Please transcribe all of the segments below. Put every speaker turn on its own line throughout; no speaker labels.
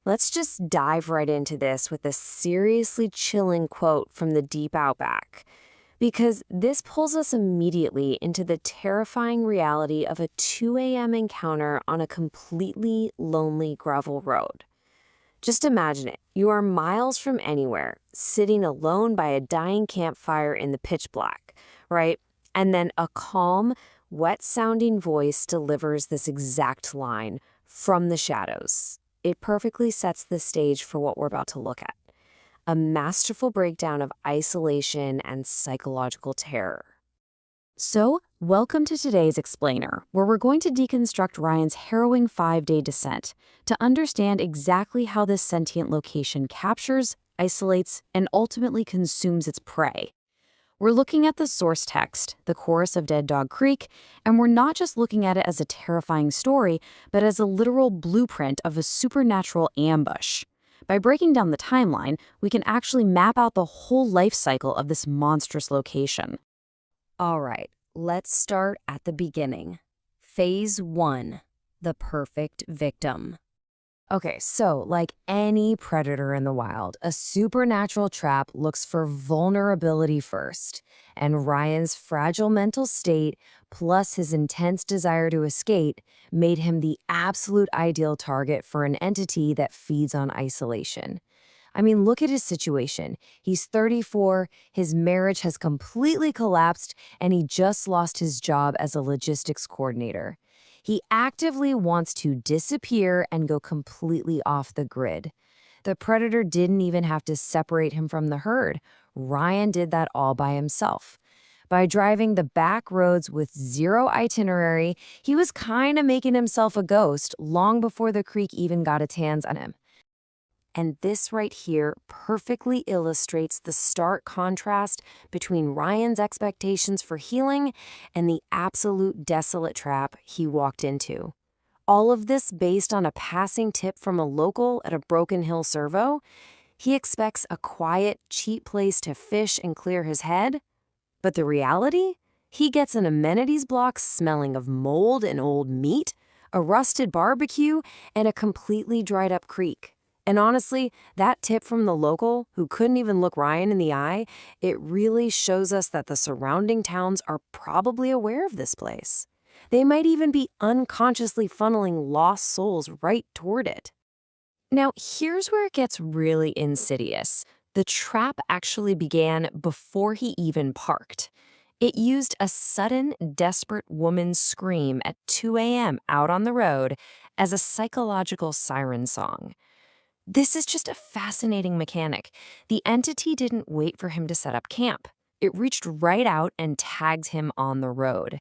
Let's just dive right into this with a seriously chilling quote from the deep Outback, because this pulls us immediately into the terrifying reality of a 2 a.m. encounter on a completely lonely gravel road. Just imagine it. You are miles from anywhere, sitting alone by a dying campfire in the pitch black, right? And then a calm, wet-sounding voice delivers this exact line from the shadows. It perfectly sets the stage for what we're about to look at. A masterful breakdown of isolation and psychological terror. So, welcome to today's Explainer, where we're going to deconstruct Ryan's harrowing 5-day descent to understand exactly how this sentient location captures, isolates, and ultimately consumes its prey. We're looking at the source text, the chorus of Dead Dog Creek, and we're not just looking at it as a terrifying story, but as a literal blueprint of a supernatural ambush. By breaking down the timeline, we can actually map out the whole life cycle of this monstrous location.
All right, let's start at the beginning. Phase 1, the perfect victim.
Okay, so like any predator in the wild, a supernatural trap looks for vulnerability first. And Ryan's fragile mental state, plus his intense desire to escape, made him the absolute ideal target for an entity that feeds on isolation. I mean, look at his situation. He's 34, his marriage has completely collapsed, and he just lost his job as a logistics coordinator. He actively wants to disappear and go completely off the grid. The predator didn't even have to separate him from the herd. Ryan did that all by himself. By driving the back roads with zero itinerary, he was kind of making himself a ghost long before the creek even got its hands on him. And this right here perfectly illustrates the stark contrast between Ryan's expectations for healing and the absolute desolate trap he walked into. All of this based on a passing tip from a local at a Broken Hill servo. He expects a quiet, cheap place to fish and clear his head. But the reality? He gets an amenities block smelling of mold and old meat, a rusted barbecue, and a completely dried up creek. And honestly, that tip from the local, who couldn't even look Ryan in the eye, it really shows us that the surrounding towns are probably aware of this place. They might even be unconsciously funneling lost souls right toward it. Now, here's where it gets really insidious. The trap actually began before he even parked. It used a sudden, desperate woman's scream at 2 a.m. out on the road as a psychological siren song. This is just a fascinating mechanic. The entity didn't wait for him to set up camp. It reached right out and tagged him on the road.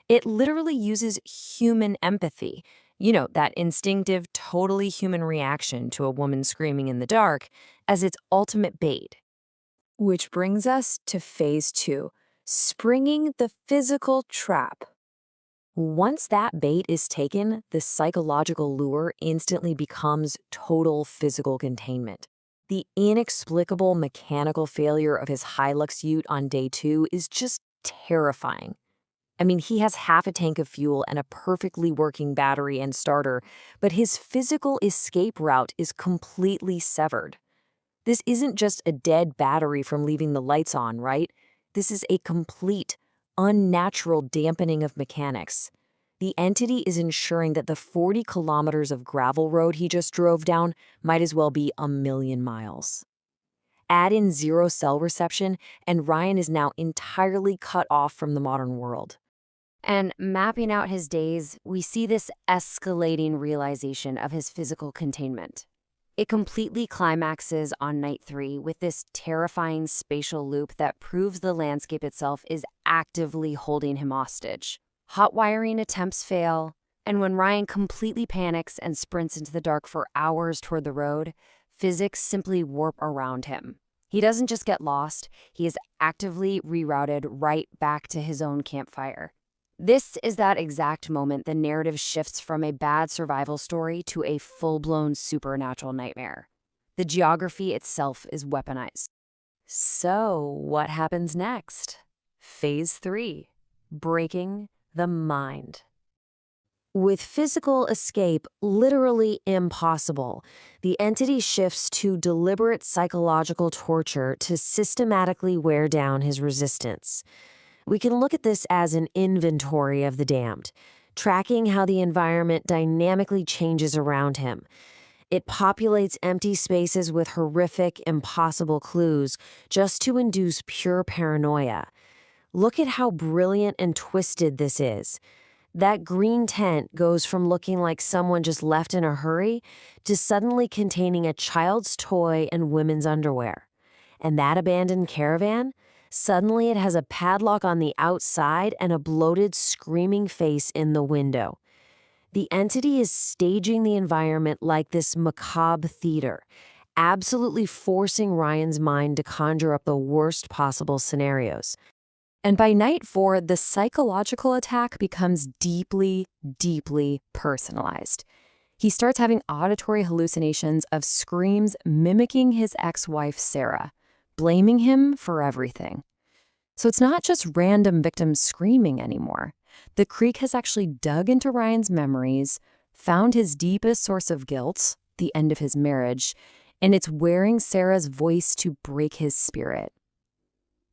It literally uses human empathy, that instinctive, totally human reaction to a woman screaming in the dark, as its ultimate bait. Which brings us to phase 2, springing the physical trap. Once that bait is taken, the psychological lure instantly becomes total physical containment. The inexplicable mechanical failure of his Hilux ute on day 2 is just terrifying. I mean, he has half a tank of fuel and a perfectly working battery and starter, but his physical escape route is completely severed. This isn't just a dead battery from leaving the lights on, right? This is a complete, unnatural dampening of mechanics. The entity is ensuring that the 40 kilometers of gravel road he just drove down might as well be a million miles. Add in zero cell reception, and Ryan is now entirely cut off from the modern world. And mapping out his days, we see this escalating realization of his physical containment. It completely climaxes on night 3 with this terrifying spatial loop that proves the landscape itself is actively holding him hostage. Hot wiring attempts fail, and when Ryan completely panics and sprints into the dark for hours toward the road, physics simply warp around him. He doesn't just get lost, he is actively rerouted right back to his own campfire. This is that exact moment the narrative shifts from a bad survival story to a full-blown supernatural nightmare. The geography itself is weaponized. So, what happens next? Phase 3, breaking the mind. With physical escape literally impossible, the entity shifts to deliberate psychological torture to systematically wear down his resistance. We can look at this as an inventory of the damned, tracking how the environment dynamically changes around him. It populates empty spaces with horrific, impossible clues just to induce pure paranoia. Look at how brilliant and twisted this is. That green tent goes from looking like someone just left in a hurry to suddenly containing a child's toy and women's underwear. And that abandoned caravan? Suddenly it has a padlock on the outside and a bloated, screaming face in the window. The entity is staging the environment like this macabre theater, absolutely forcing Ryan's mind to conjure up the worst possible scenarios.
And by night 4, the psychological attack becomes deeply, deeply personalized. He starts having auditory hallucinations of screams mimicking his ex-wife Sarah, blaming him for everything. So it's not just random victims screaming anymore. The Creek has actually dug into Ryan's memories, found his deepest source of guilt, the end of his marriage, and it's wearing Sarah's voice to break his spirit.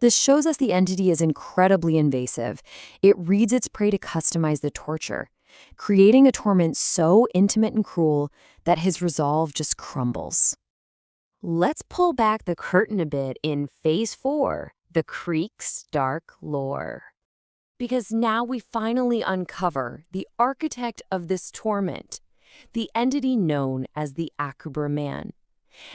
This shows us the entity is incredibly invasive. It reads its prey to customize the torture, creating a torment so intimate and cruel that his resolve just crumbles.
Let's pull back the curtain a bit in Phase 4, the Creek's dark lore. Because now we finally uncover the architect of this torment, the entity known as the Akubra man.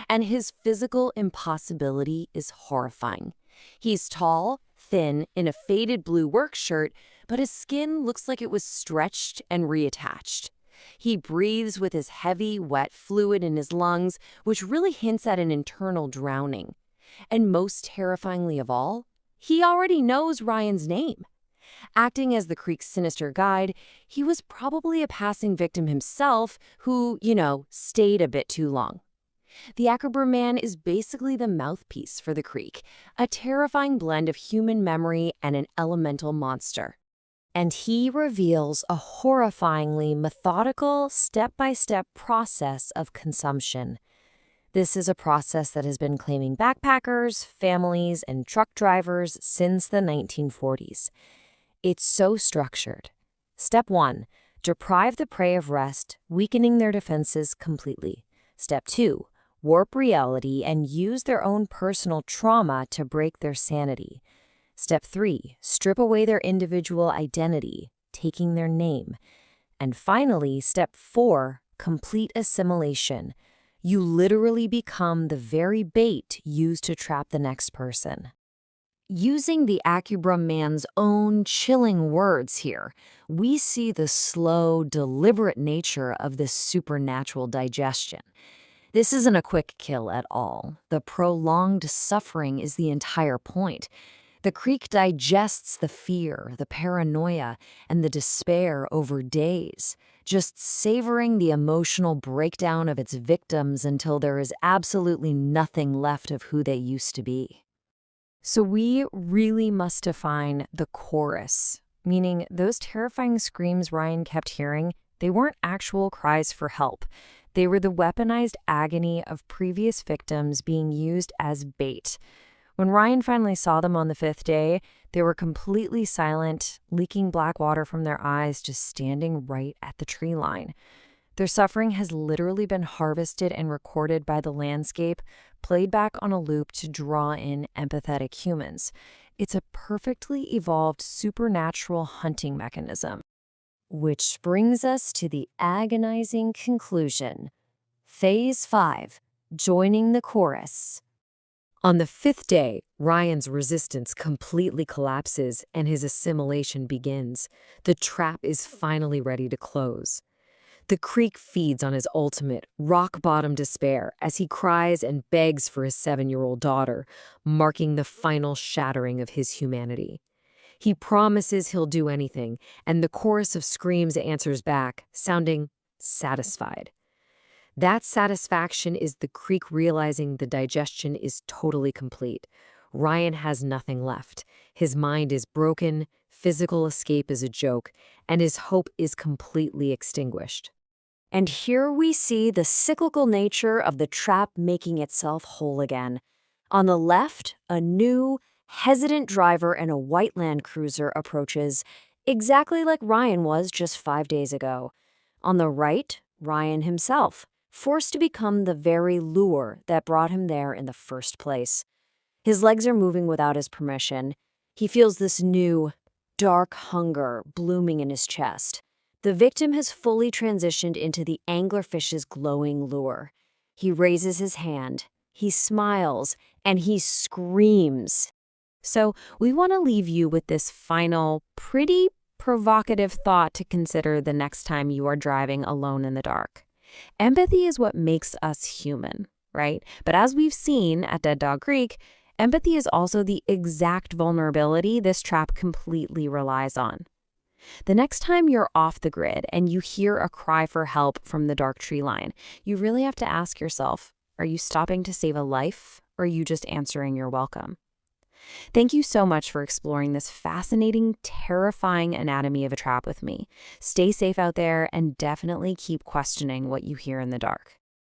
And his physical impossibility is horrifying. He's tall, thin, in a faded blue work shirt, but his skin looks like it was stretched and reattached. He breathes with his heavy, wet fluid in his lungs, which really hints at an internal drowning. And most terrifyingly of all, he already knows Ryan's name. Acting as the Creek's sinister guide, he was probably a passing victim himself who, stayed a bit too long. The Akubra man is basically the mouthpiece for the Creek, a terrifying blend of human memory and an elemental monster. And he reveals a horrifyingly methodical, step-by-step process of consumption. This is a process that has been claiming backpackers, families, and truck drivers since the 1940s. It's so structured. Step 1, deprive the prey of rest, weakening their defenses completely. Step 2, warp reality and use their own personal trauma to break their sanity. Step 3, strip away their individual identity, taking their name. And finally, step 4, complete assimilation. You literally become the very bait used to trap the next person. Using the Akubra man's own chilling words here, we see the slow, deliberate nature of this supernatural digestion. This isn't a quick kill at all. The prolonged suffering is the entire point. The Creek digests the fear, the paranoia, and the despair over days, just savoring the emotional breakdown of its victims until there is absolutely nothing left of who they used to be. So we really must define the chorus, meaning those terrifying screams Ryan kept hearing, they weren't actual cries for help. They were the weaponized agony of previous victims being used as bait. When Ryan finally saw them on the 5th day, they were completely silent, leaking black water from their eyes, just standing right at the tree line. Their suffering has literally been harvested and recorded by the landscape, played back on a loop to draw in empathetic humans. It's a perfectly evolved supernatural hunting mechanism. Which brings us to the agonizing conclusion. Phase 5, joining the chorus. On the 5th day, Ryan's resistance completely collapses and his assimilation begins. The trap is finally ready to close. The Creek feeds on his ultimate, rock-bottom despair as he cries and begs for his 7-year-old daughter, marking the final shattering of his humanity. He promises he'll do anything, and the chorus of screams answers back, sounding satisfied. That satisfaction is the Creek realizing the digestion is totally complete. Ryan has nothing left. His mind is broken, physical escape is a joke, and his hope is completely extinguished.
And here we see the cyclical nature of the trap making itself whole again. On the left, a new, hesitant driver in a white Land Cruiser approaches, exactly like Ryan was just 5 days ago. On the right, Ryan himself, forced to become the very lure that brought him there in the first place. His legs are moving without his permission. He feels this new, dark hunger blooming in his chest. The victim has fully transitioned into the anglerfish's glowing lure. He raises his hand, he smiles, and he screams. So, we want to leave you with this final, pretty provocative thought to consider the next time you are driving alone in the dark. Empathy is what makes us human, right? But as we've seen at Dead Dog Creek, empathy is also the exact vulnerability this trap completely relies on. The next time you're off the grid and you hear a cry for help from the dark tree line, you really have to ask yourself, are you stopping to save a life, or are you just answering your welcome? Thank you so much for exploring this fascinating, terrifying anatomy of a trap with me. Stay safe out there and definitely keep questioning what you hear in the dark.